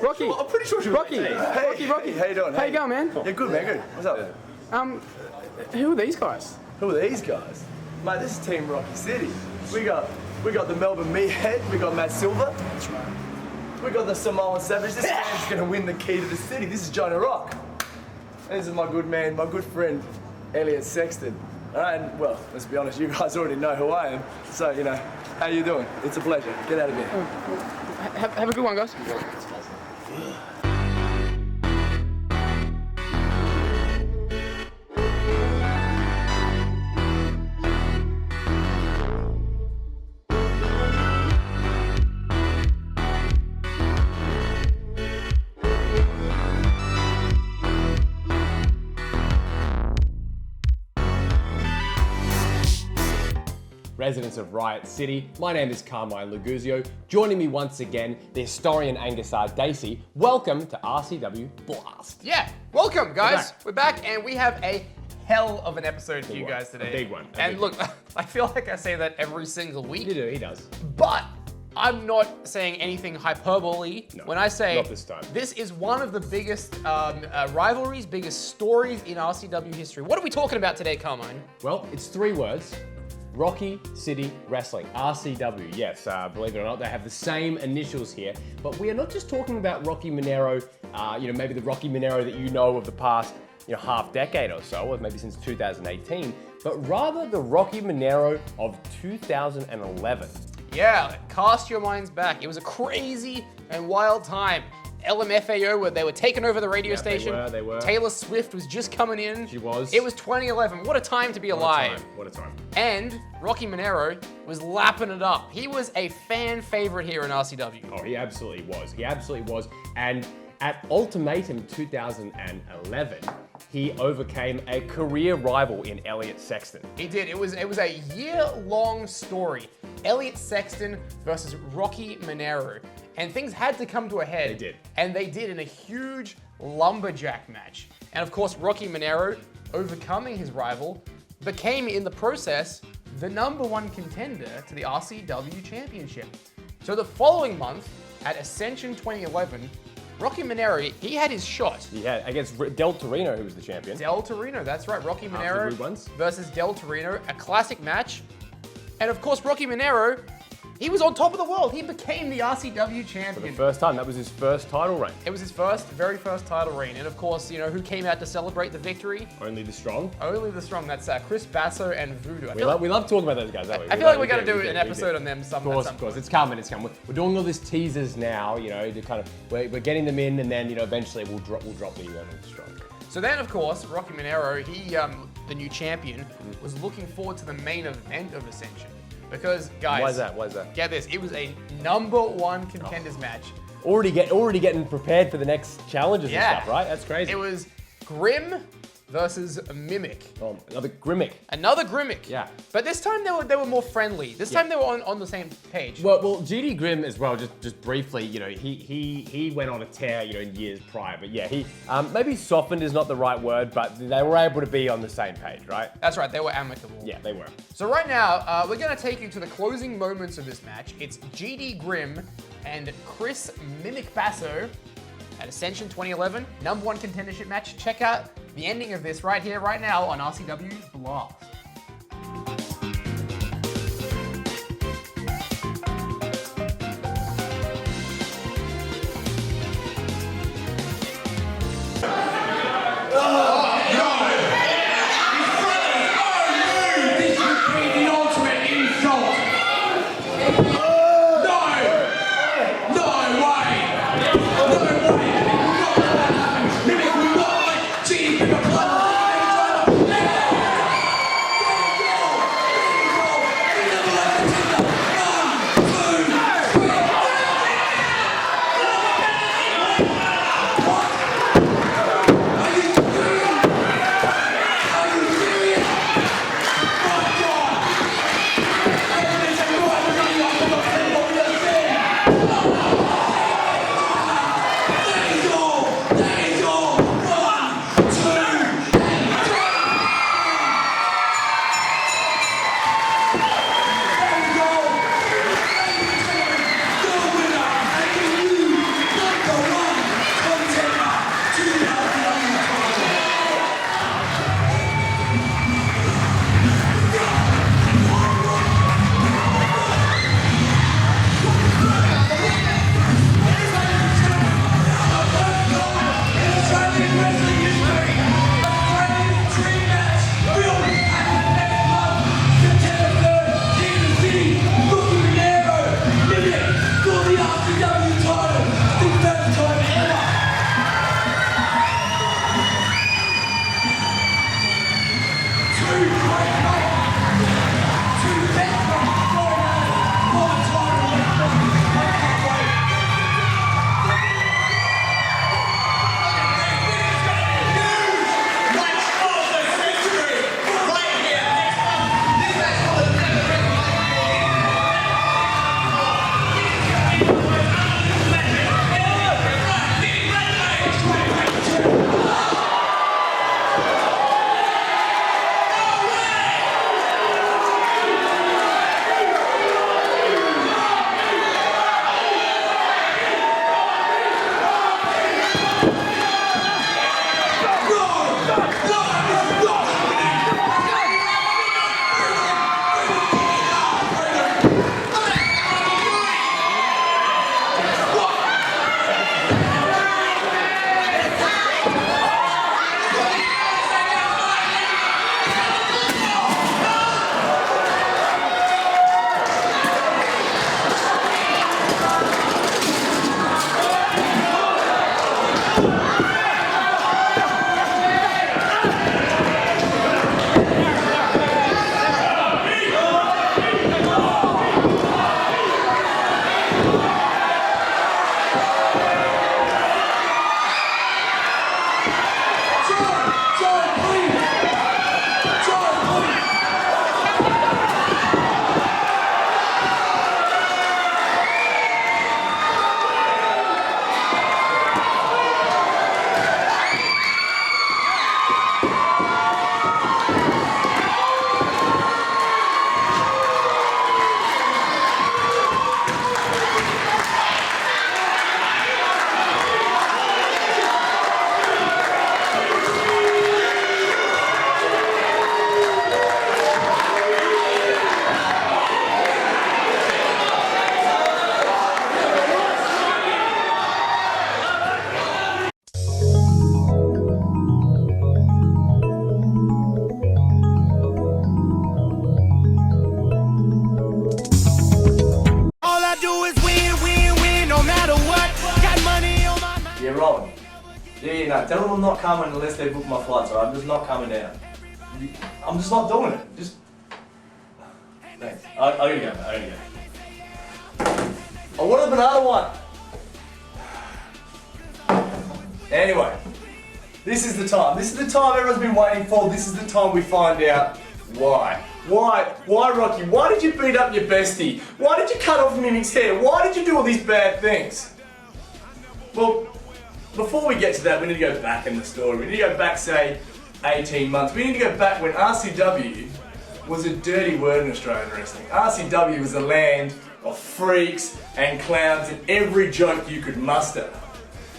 Rocky. Well, I'm pretty sure she was Rocky. 18. Rocky. How you doing? How you going, man? Yeah, good, man. Good. What's up? Who are these guys? Who are these guys? Mate, this is Team Rocky City. We got the Melbourne Meathead. We got Matt Silver. That's right. We got the Samoan Savage. This man's gonna win the key to the city. This is Jonah Rock. And this is my good man, my good friend, Elliot Sexton. All right, and well, let's be honest, you guys already know who I am. So, you know, how you doing? It's a pleasure. Get out of here. Have a good one, guys. Residents of Riot City, my name is Carmine Luguzio. Joining me once again, the historian Angus Dacey. Welcome to RCW Blast. Yeah, welcome guys. We're back and we have a hell of an episode for you guys today. A big one. And look, I feel like I say that every single week. You do, he does. But I'm not saying anything hyperbole when I say not this time. This is one of the biggest rivalries, biggest stories in RCW history. What are we talking about today, Carmine? Well, it's 3 words. Rocky City Wrestling, RCW. Yes, believe it or not, they have the same initials here. But we are not just talking about Rocky Menero, maybe the Rocky Menero that you know of the past, half decade or so, or maybe since 2018, but rather the Rocky Menero of 2011. Yeah, cast your minds back. It was a crazy and wild time. LMFAO, where they were taking over the radio station. They were. Taylor Swift was just coming in. She was. It was 2011. What a time to be alive. What a time. And Rocky Menero was lapping it up. He was a fan favorite here in RCW. Oh, he absolutely was. He absolutely was. And at Ultimatum 2011, he overcame a career rival in Elliot Sexton. He did. It was a year-long story. Elliot Sexton versus Rocky Menero. And things had to come to a head. They did. And they did in a huge lumberjack match. And of course, Rocky Menero, overcoming his rival, became in the process the #1 contender to the RCW Championship. So the following month, at Ascension 2011, Rocky Menero, he had his shot. He had against Del Torino, who was the champion. Del Torino, that's right. Rocky Menero reruns. versus Del Torino, a classic match. And of course, Rocky Menero, he was on top of the world. He became the RCW champion. For the first time. That was his first title reign. It was his very first title reign. And of course, who came out to celebrate the victory? Only the strong. Only the strong. That's Chris Basso and Voodoo. We love talking about those guys, don't we? I feel like we got to do an episode on them some Of course. It's coming. We're doing all these teasers now, to kind of, we're getting them in, and then, eventually we'll drop the strong. So then, of course, Rocky Menero, he, the new champion, was looking forward to the main event of Ascension. Because, guys, Why is that? Get this, it was a #1 contenders match. Already getting prepared for the next challenges and stuff, right? That's crazy. It was Grim versus Mimic. Oh, another Grimmick. Another Grimmick. Yeah. But this time they were more friendly. This time they were on the same page. Well, GD Grimm as well. Just briefly, he went on a tear, in years prior. But yeah, he maybe softened is not the right word, but they were able to be on the same page, right? That's right. They were amicable. Yeah, they were. So right now, we're going to take you to the closing moments of this match. It's GD Grimm and Chris Mimic Basso at Ascension 2011, #1 contendership match. Check out the ending of this right here, right now on RCW Blast. you're rolling. Yeah, no, tell them I'm not coming unless they book my flights, alright? I'm just not coming down. I'm just not doing it. Just... Thanks. I gotta go, I gotta go. I wanted another one. Anyway, this is the time. This is the time everyone's been waiting for. This is the time we find out why. Why, Rocky? Why did you beat up your bestie? Why did you cut off Mimic's hair? Why did you do all these bad things? Well, before we get to that, we need to go back in the story. We need to go back, say, 18 months. We need to go back when RCW was a dirty word in Australian wrestling. RCW was a land of freaks and clowns and every joke you could muster.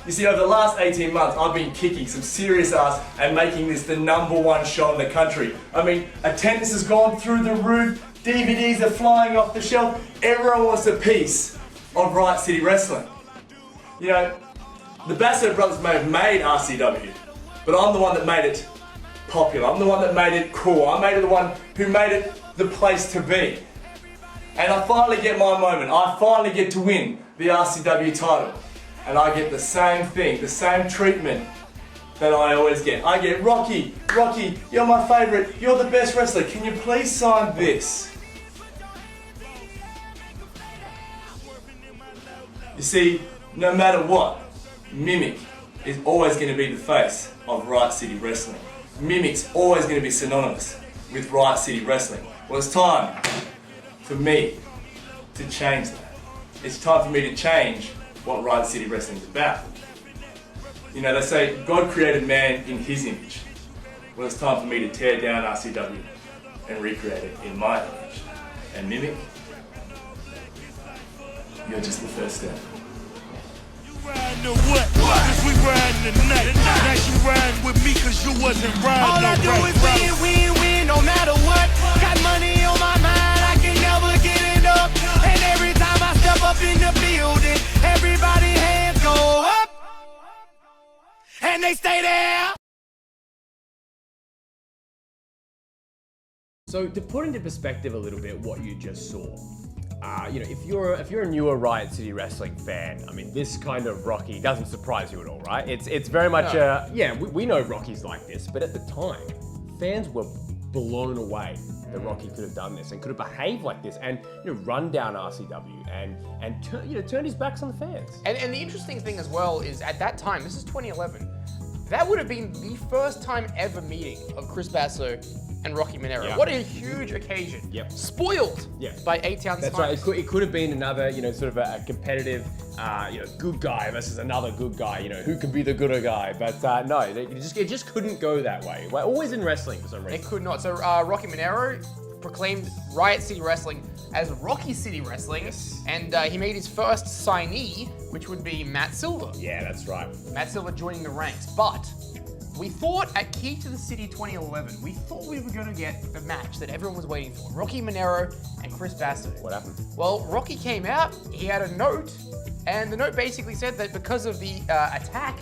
You see, over the last 18 months, I've been kicking some serious ass and making this the #1 show in the country. I mean, attendance has gone through the roof, DVDs are flying off the shelf, everyone wants a piece of Riot City Wrestling. You know, the Basso brothers may have made RCW, but I'm the one that made it popular. I'm the one that made it cool. I made it the one who made it the place to be. And I finally get my moment. I finally get to win the RCW title. And I get the same thing, the same treatment that I always get. I get, Rocky, you're my favorite, you're the best wrestler, can you please sign this? You see, no matter what, Mimic is always going to be the face of Riot City Wrestling. Mimic's always going to be synonymous with Riot City Wrestling. Well, it's time for me to change that. It's time for me to change what Riot City Wrestling is about. You know, they say God created man in his image. Well, it's time for me to tear down RCW and recreate it in my image. And Mimic, you're just the first step. You riding or what? Cause we riding tonight. Now you riding with me cause you wasn't riding. All I do is win, no matter what. Got money on my mind, I can never get it up. And every time I step up in the building, everybody hands go up. And they stay there. So to put into perspective a little bit what you just saw, you know, if you're a newer Riot City Wrestling fan, I mean, this kind of Rocky doesn't surprise you at all, right? It's very much yeah, we know Rocky's like this, but at the time, fans were blown away that Rocky could have done this and could have behaved like this and, you know, run down RCW and turn his backs on the fans. And the interesting thing as well is at that time, this is 2011, that would have been the first time ever meeting of Chris Basso and Rocky Menero. Yeah. What a huge occasion. Yep. Spoiled by 8 ounce That's right. It could have been another, you know, sort of a competitive, you know, good guy versus another good guy. You know, who could be the gooder guy? But no, it just couldn't go that way. We're always in wrestling for some reason. It could not. So Rocky Menero proclaimed Riot City Wrestling as Rocky City Wrestling, and he made his first signee, which would be Matt Silver. Yeah, that's right. Matt Silver joining the ranks, but we thought at Key to the City 2011, we thought we were going to get the match that everyone was waiting for, Rocky Menero and Chris Basso. What happened? Well, Rocky came out, he had a note, and the note basically said that because of the attack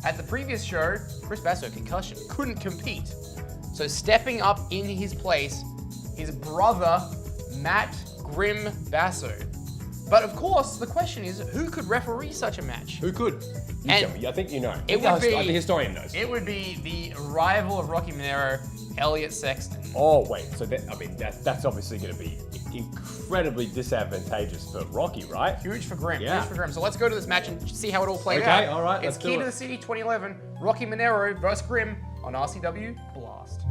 at the previous show, Chris Basso, concussion, couldn't compete. So stepping up in his place, his brother, Matt Grim Basso. But of course, the question is, who could referee such a match? Who could? You And tell me. I think you know. It would be, the historian knows. It would be the rival of Rocky Menero, Elliot Sexton. Oh wait, so that's obviously going to be incredibly disadvantageous for Rocky, right? Huge for Grim. Yeah. Huge for Grim. So let's go to this match and see how it all played out. Okay, all right, It's let's do Key it. to the City 2011, Rocky Menero versus Grim on RCW Blast.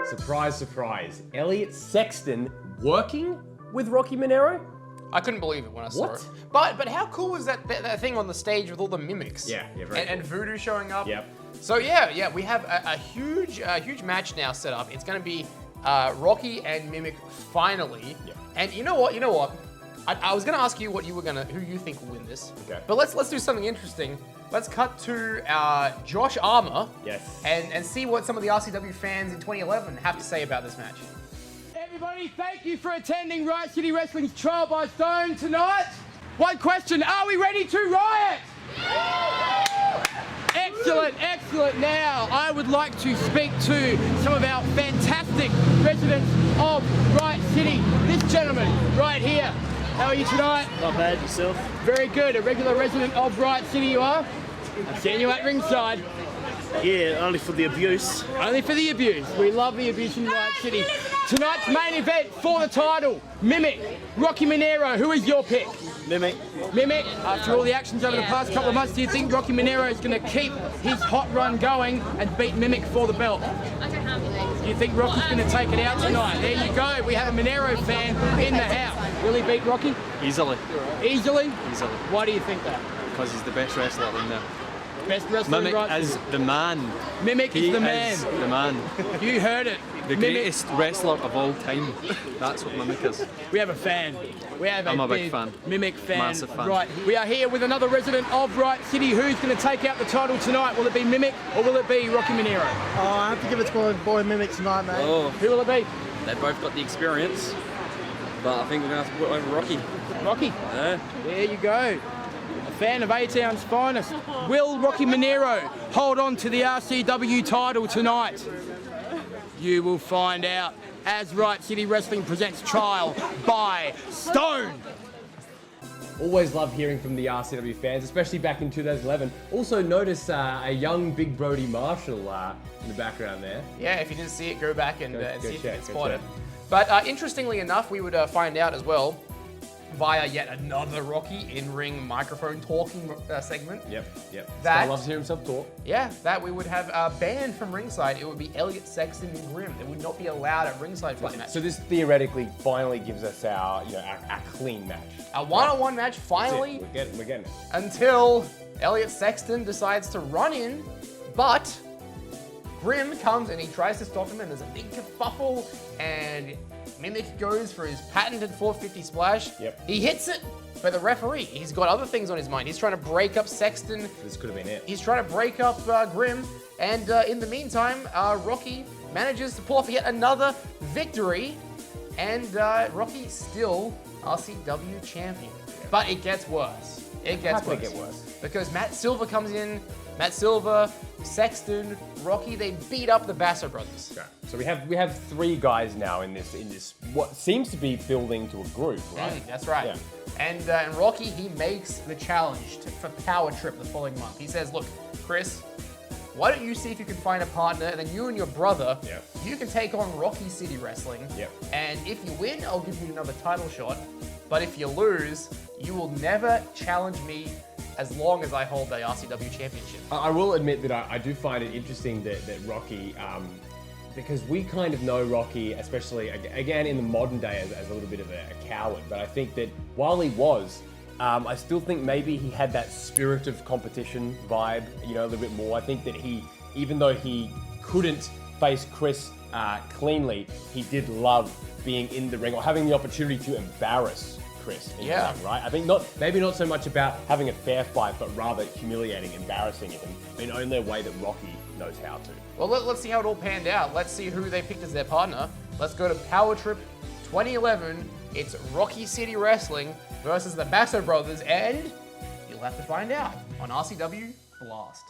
Surprise, surprise. Elliot Sexton working with Rocky Menero? I couldn't believe it when I saw What? it. But how cool was that thing on the stage with all the mimics? Yeah, very and cool. Voodoo showing up. Yep. So yeah, we have a huge match now set up. It's going to be Rocky and Mimic finally. Yep. And you know what? I was going to ask you who you think will win this. Okay. But let's do something interesting. Let's cut to Josh Armour. Yes. And see what some of the RCW fans in 2011 have to say about this match. Everybody, thank you for attending Riot City Wrestling's Trial by Stone tonight. One question, are we ready to riot? Excellent. Now, I would like to speak to some of our fantastic residents of Riot City. This gentleman right here. How are you tonight? Not bad, yourself? Very good. A regular resident of Riot City you are? I've seen you at ringside. Yeah, only for the abuse. Only for the abuse. We love the abuse in Riot City. Tonight's main event for the title, Mimic, Rocky Menero. Who is your pick? Mimic. Mimic, after all the actions over the past couple of months, do you think Rocky Menero is going to keep his hot run going and beat Mimic for the belt? Do you think Rocky's going to take it out tonight? There you go. We have a Menero fan in the house. Will he beat Rocky? Easily. Easily? Easily. Why do you think that? Because he's the best wrestler in there. Best wrestler Mimic in Riot is City. the man. Mimic He is the man. is the man. You heard it. The Mimic. greatest wrestler of all time. That's what Mimic is. We have a fan. We have I'm a big fan. Mimic fan. Massive fan. Right. We are here with another resident of Riot City. Who's going to take out the title tonight? Will it be Mimic or will it be Rocky Menero? Oh, I have to give it to my boy Mimic tonight, mate. Oh, Who will it be? they've both got the experience, but I think we're going to have to put over Rocky. Rocky. Yeah. There you go. A fan of A-Town's finest. Will Rocky Menero hold on to the RCW title tonight? You will find out as Riot City Wrestling presents Trial by Stone. Always love hearing from the RCW fans, especially back in 2011. Also notice a young Big Brody Marshall in the background there. Yeah, if you didn't see it, go back and Go see if you check, can go spot it. check. But interestingly enough, we would find out as well via yet another Rocky in-ring microphone talking segment. Yep. That- Star loves to hear himself talk. Yeah, that we would have banned from ringside. It would be Elliot Sexton and Grimm. They would not be allowed at ringside for this match. So this theoretically finally gives us our clean match. A one-on-one match That's finally it. We're getting it. until Elliot Sexton decides to run in, but Grimm comes and he tries to stop him and there's a big kerfuffle and Mimic goes for his patented 450 splash. Yep. He hits it, but the referee, he's got other things on his mind. He's trying to break up Sexton. This could have been it. He's trying to break up Grimm. And in the meantime, Rocky manages to pull off yet another victory. And Rocky's still RCW champion. But it gets worse. It gets How could worse. it get worse? Because Matt Silver comes in. Matt Silver, Sexton, Rocky, they beat up the Basso brothers. Okay. So we have three guys now in this what seems to be building to a group, right? That's right. Yeah. And Rocky, he makes the challenge for Power Trip the following month. He says, look, Chris, why don't you see if you can find a partner, and then you and your brother, Yep. you can take on Rocky City Wrestling. Yep. And if you win, I'll give you another title shot. But if you lose, you will never challenge me as long as I hold the RCW championship. I will admit that I do find it interesting that Rocky, because we kind of know Rocky, especially again in the modern day, as a little bit of a coward. But I think that while he was, I still think maybe he had that spirit of competition vibe, a little bit more. I think that he, even though he couldn't face Chris cleanly, he did love being in the ring or having the opportunity to embarrass Chris in the Yeah. ring, right? I think maybe not so much about having a fair fight, but rather humiliating, embarrassing him in only a way that Rocky knows how to. Well, let's see how it all panned out. Let's see who they picked as their partner. Let's go to Power Trip 2011. It's Rocky City Wrestling versus the Basso brothers, and you'll have to find out on RCW Blast.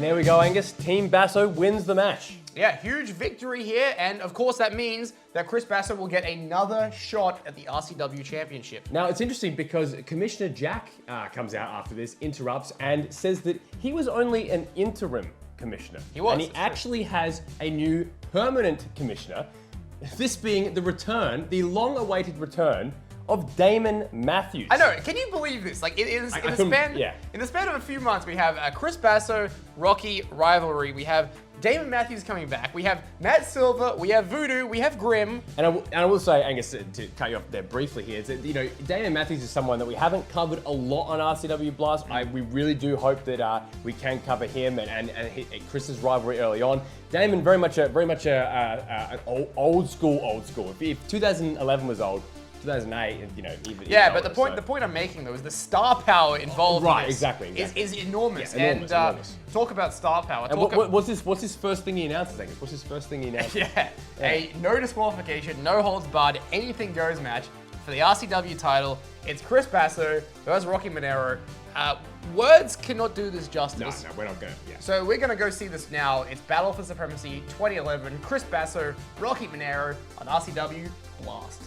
And there we go, Angus. Team Basso wins the match. Yeah, huge victory here, and of course that means that Chris Basso will get another shot at the RCW Championship. Now, it's interesting because Commissioner Jack comes out after this, interrupts, and says that he was only an interim commissioner. He was. And he actually has a new permanent commissioner, this being the return, the long-awaited return of Damon Matthews. I know, can you believe this? Like, in the span of a few months, we have Chris Basso, Rocky, Rivalry, we have Damon Matthews coming back, we have Matt Silver, we have Voodoo, we have Grim. And I will say, Angus, to cut you off there briefly here, is that, you know, Damon Matthews is someone that we haven't covered a lot on RCW Blast. We really do hope that we can cover him and Chris's rivalry early on. Damon, very much an old school. If 2011 was old, 2008, you know, even but the point I'm making though is the star power involved. Right, in this exactly. is enormous. Yeah, enormous. Talk about star power. And what's his first thing he announces, Angus? What's his first thing he announces? A no disqualification, no holds barred, anything goes match for the RCW title. It's Chris Basso versus Rocky Menero. Words cannot do this justice. No, we're not going to. Yeah. So we're going to go see this now. It's Battle for Supremacy 2011. Chris Basso, Rocky Menero on RCW Blast.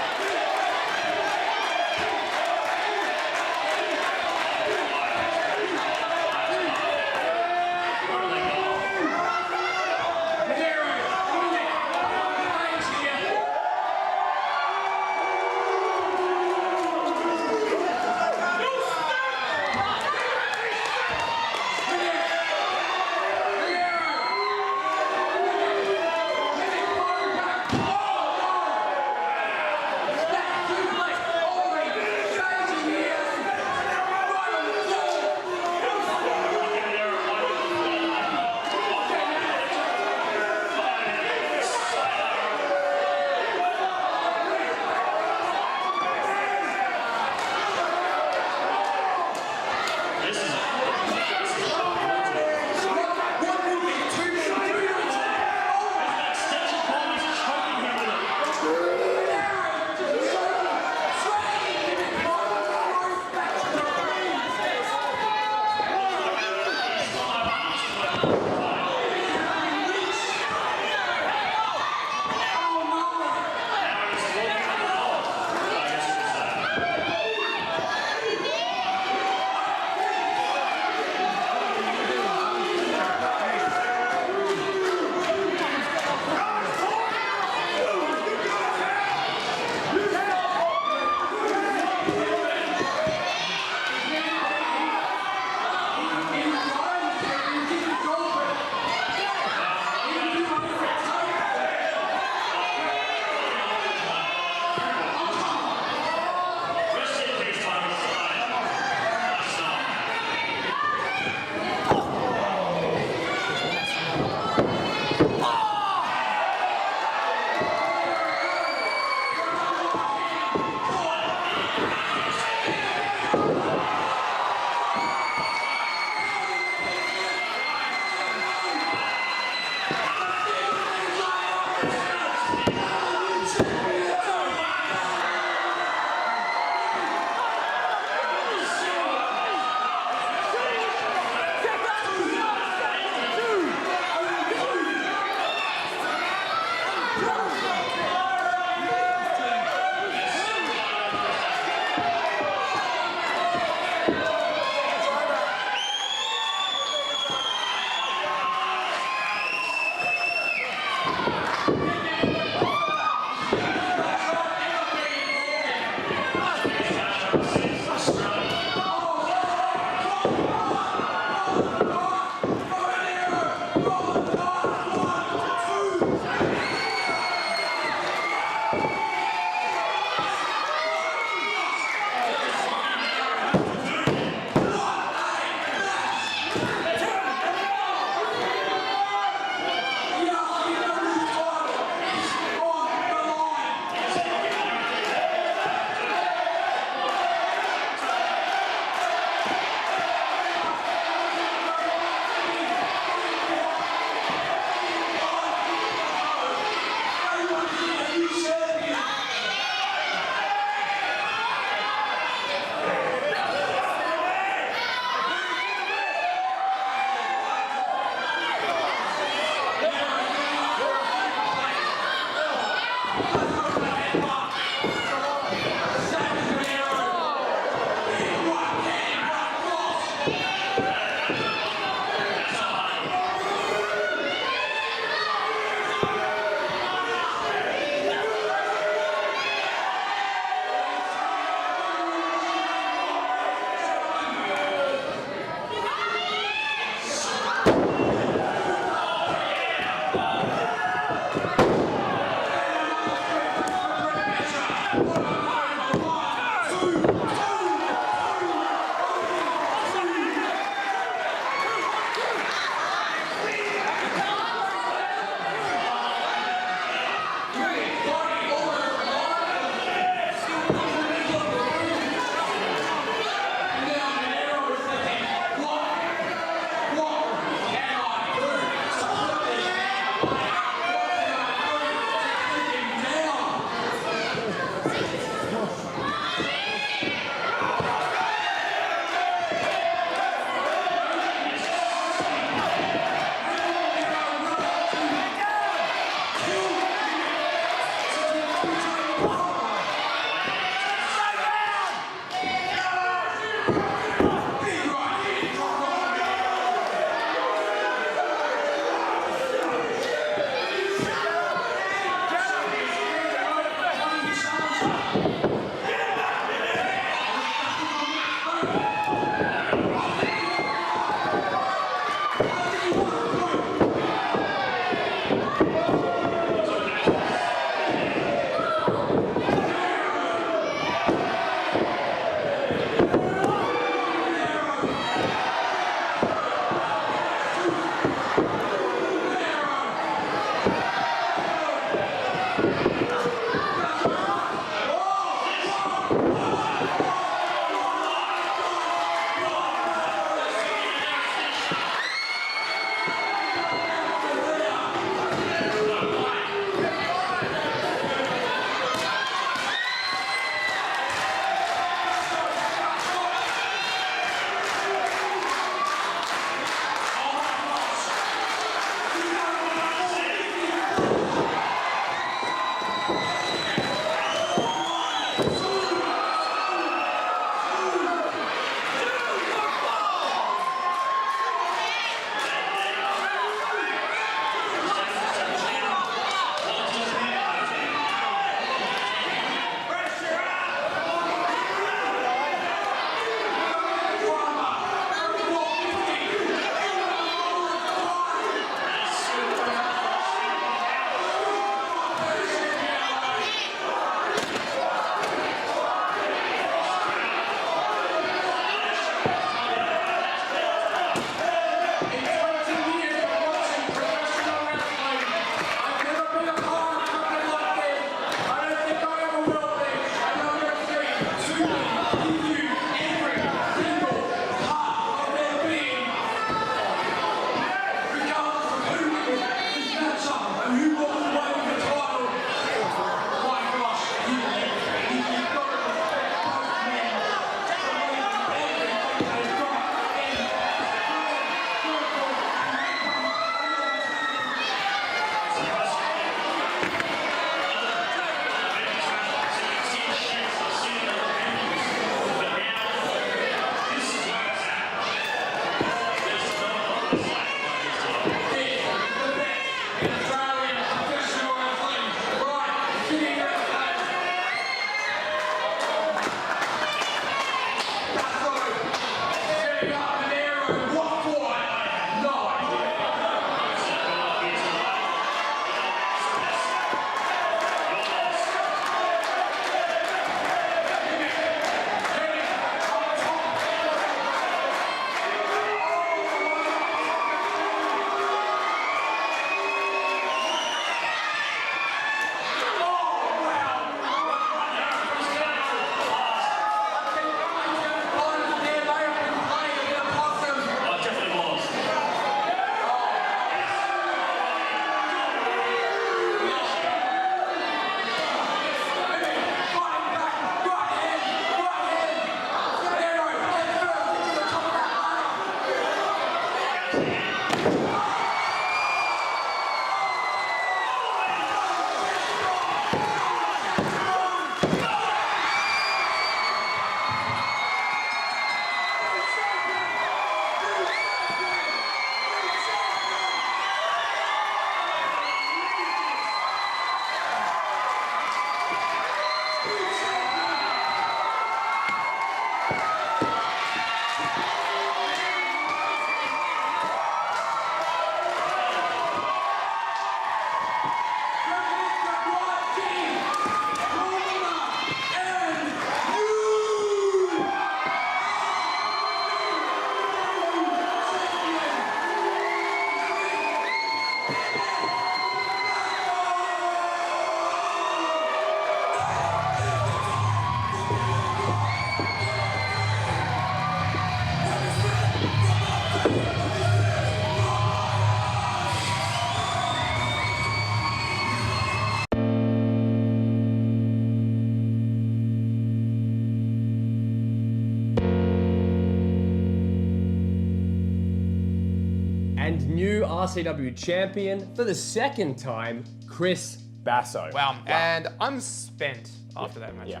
and new RCW champion for the second time, Chris Basso. Wow. And I'm spent after that match. Yeah.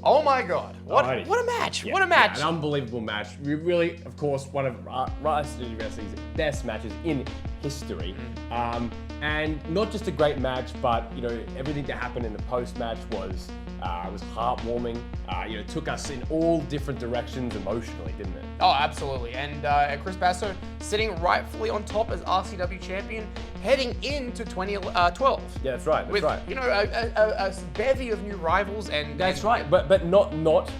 Oh my God. What Alrighty. a match. Yeah, What a match. yeah, an unbelievable match. Really, of course, one of Riot Wrestling's best matches in history. And not just a great match, but everything that happened in the post-match was heartwarming. Took us in all different directions emotionally, didn't it? Oh, absolutely. And Chris Basso sitting rightfully on top as RCW champion, heading into 2012. Yeah, that's right. That's With right. a bevy of new rivals and That's right, but not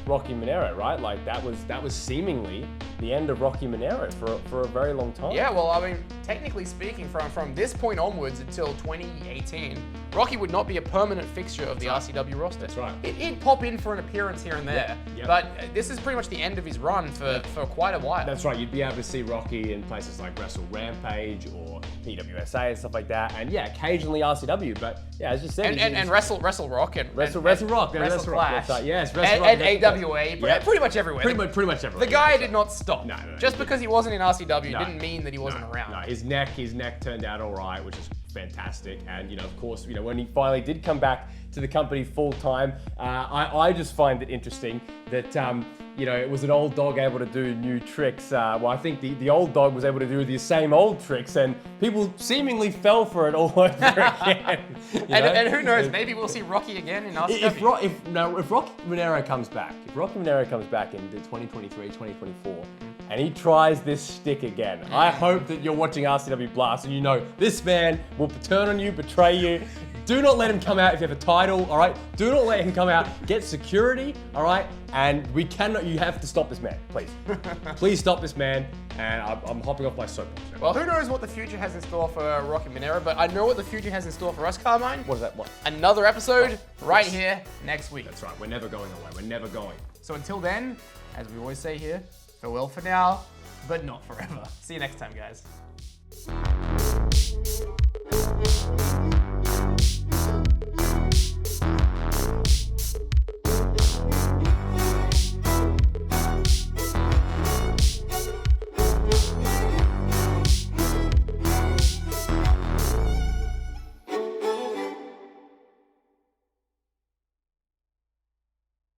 Rocky Menero, right? Like that was seemingly the end of Rocky Menero for a very long time. Yeah, well, I mean, technically speaking, from this point onwards until 2018, Rocky would not be a permanent fixture of the RCW roster. That's right. He'd pop in for an appearance here and there, Yep. but this is pretty much the end of his run for quite a while. That's right. You'd be able to see Rocky in places like Wrestle Rampage or PWSA and stuff like that, and yeah, occasionally RCW. But yeah, as you said, and Wrestle Rock and Wrestle Rock, Wrestle Wrestle Rock. Clash. That's right. Yes, and AWA, Yep. pretty much everywhere. Pretty much everywhere. The guy did not stop. No. Just because he wasn't in RCW No. didn't mean that he wasn't around. No, his neck turned out all right, which is fantastic. And of course, when he finally did come back to the company full time, I just find it interesting that it was an old dog able to do new tricks. Well, I think the old dog was able to do the same old tricks, and people seemingly fell for it all over again. And who knows? Maybe we'll see Rocky again in RCW. If Rocky Menero comes back, in 2023, 2024, and he tries this shtick again, I hope that you're watching RCW Blast and this man will turn on you, betray you. Do not let him come out if you have a title, all right? Do not let him come out. Get security, all right? And you have to stop this man, please. Please stop this man. And I'm hopping off my soapbox now. Well, who knows what the future has in store for Rocky Menero, but I know what the future has in store for us, Carmine. What is that? What? Another episode right here next week. That's right. We're never going away. We're never going. So until then, as we always say here, farewell for now, but not forever. See you next time, guys.